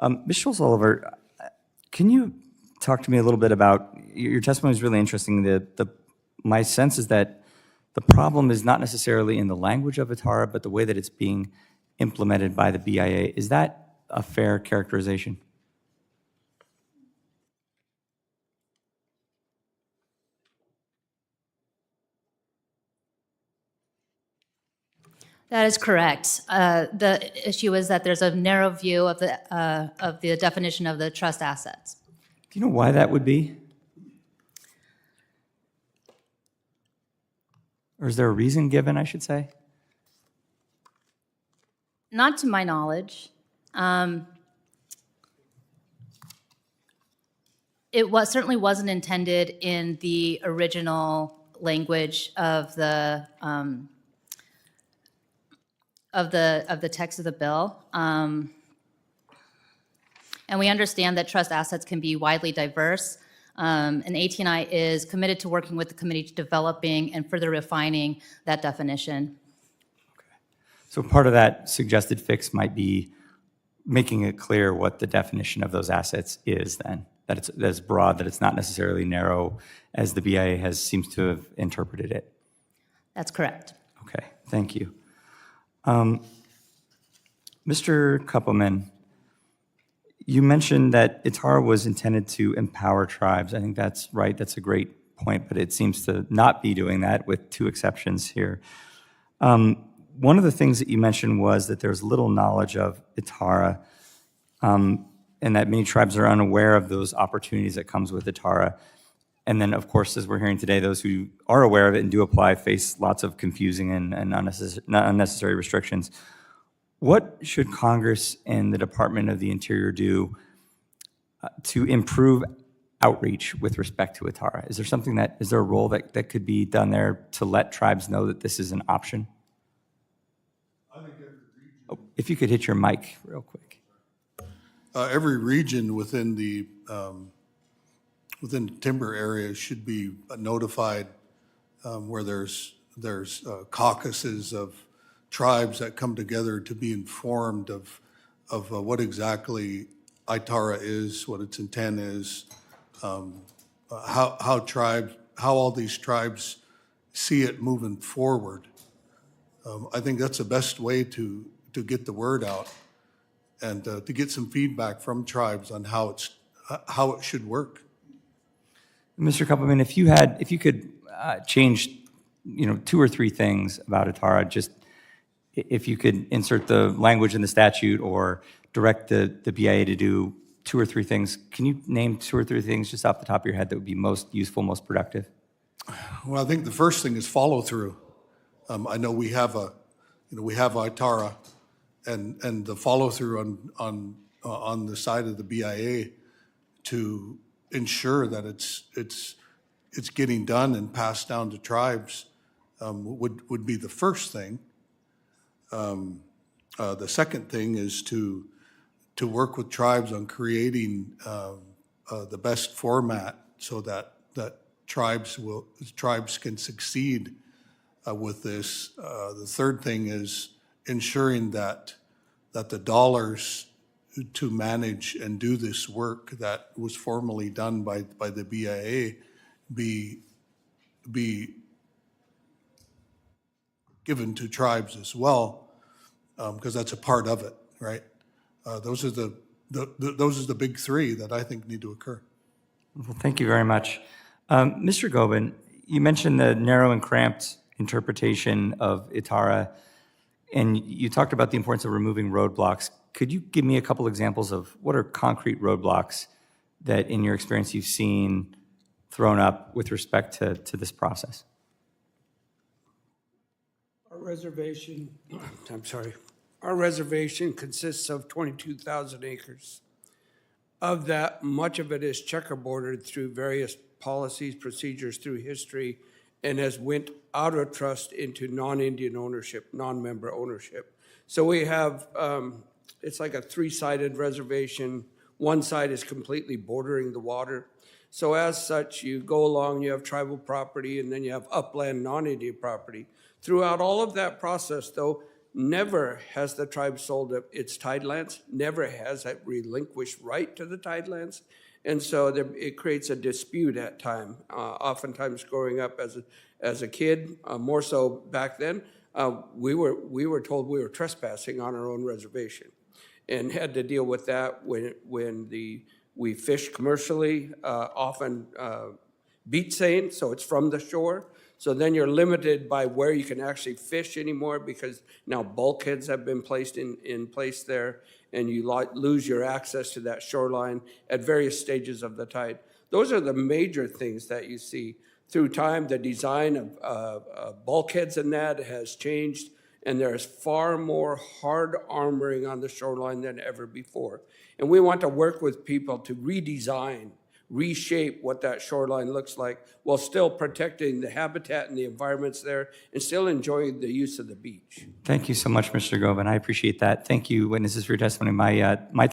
Ms. Schultz-Oliver, can you talk to me a little bit about, your testimony is really interesting. My sense is that the problem is not necessarily in the language of ITARA, but the way that it's being implemented by the BIA. Is that a fair characterization? That is correct. The issue is that there's a narrow view of the definition of the trust assets. Do you know why that would be? Or is there a reason given, I should say? Not to my knowledge. It certainly wasn't intended in the original language of the text of the bill. And we understand that trust assets can be widely diverse. And ATNI is committed to working with the committee to developing and further refining that definition. Okay. So part of that suggested fix might be making it clear what the definition of those assets is then, that it's broad, that it's not necessarily narrow as the BIA seems to have interpreted it. That's correct. Okay, thank you. Mr. Kuppelman, you mentioned that ITARA was intended to empower tribes. I think that's right. That's a great point, but it seems to not be doing that with two exceptions here. One of the things that you mentioned was that there's little knowledge of ITARA, and that many tribes are unaware of those opportunities that comes with ITARA. And then, of course, as we're hearing today, those who are aware of it and do apply face lots of confusing and unnecessary restrictions. What should Congress and the Department of the Interior do to improve outreach with respect to ITARA? Is there a role that could be done there to let tribes know that this is an option? I think every region, if you could hit your mic real quick. every region within the timber area should be notified where there's caucuses of tribes that come together to be informed of what exactly ITARA is, what its intent is, how all these tribes see it moving forward. I think that's the best way to get the word out and to get some feedback from tribes on how it should work. Mr. Kuppelman, if you could change, two or three things about ITARA, just if you could insert the language in the statute or direct the BIA to do two or three things, can you name two or three things just off the top of your head that would be most useful, most productive? Well, I think the first thing is follow through. I know we have ITARA, and the follow through on the side of the BIA to ensure that it's getting done and passed down to tribes would be the first thing. The second thing is to work with tribes on creating the best format so that tribes can succeed with this. The third thing is ensuring that the dollars to manage and do this work that was formally done by the BIA be given to tribes as well, because that's a part of it, right? Those are the big three that I think need to occur. Well, thank you very much. Mr. Gobin, you mentioned the narrow and cramped interpretation of ITARA, and you talked about the importance of removing roadblocks. Could you give me a couple examples of what are concrete roadblocks that, in your experience, you've seen thrown up with respect to this process? Our reservation consists of 22,000 acres. Of that, much of it is checkerboarded through various policies, procedures through history, and has went out of trust into non-Indian ownership, non-member ownership. So we have, it's like a three-sided reservation. One side is completely bordering the water. So as such, you go along, you have tribal property, and then you have upland non-Indian property. Throughout all of that process, though, never has the tribe sold its tidelands, never has it relinquished right to the tidelands. And so it creates a dispute at time. Oftentimes growing up as a kid, more so back then, we were told we were trespassing on our own reservation and had to deal with that when we fished commercially, often beach seine, so it's from the shore. So then you're limited by where you can actually fish anymore because now bulkheads have been placed in place there, and you lose your access to that shoreline at various stages of the tide. Those are the major things that you see. Through time, the design of bulkheads and that has changed, and there's far more hard armoring on the shoreline than ever before. And we want to work with people to redesign, reshape what that shoreline looks like while still protecting the habitat and the environments there and still enjoying the use of the beach. Thank you so much, Mr. Govan. I appreciate that. Thank you, witnesses, for your testimony. My